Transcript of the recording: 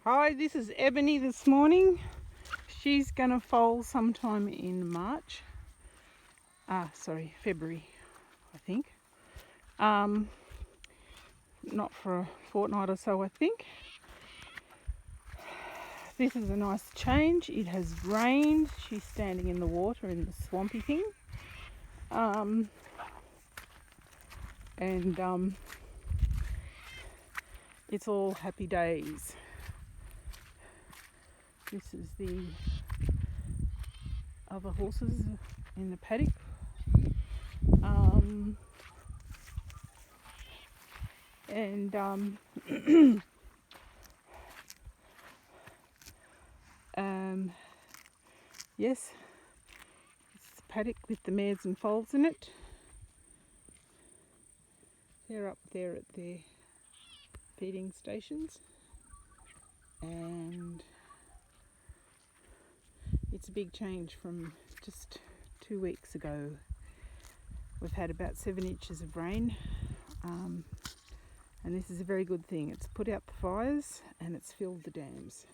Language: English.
Hi, this is Ebony this morning. She's gonna foal sometime in March. February, I think. Not for a fortnight or so, I think. This is a nice change. It has rained. She's standing in the water in the swampy thing. It's all happy days. This is the other horses in the paddock. Yes, it's the paddock with the mares and foals in it. They're up there at their feeding stations, and it's a big change from just 2 weeks ago. We've had about 7 inches of rain, and this is a very good thing. It's put out the fires and it's filled the dams.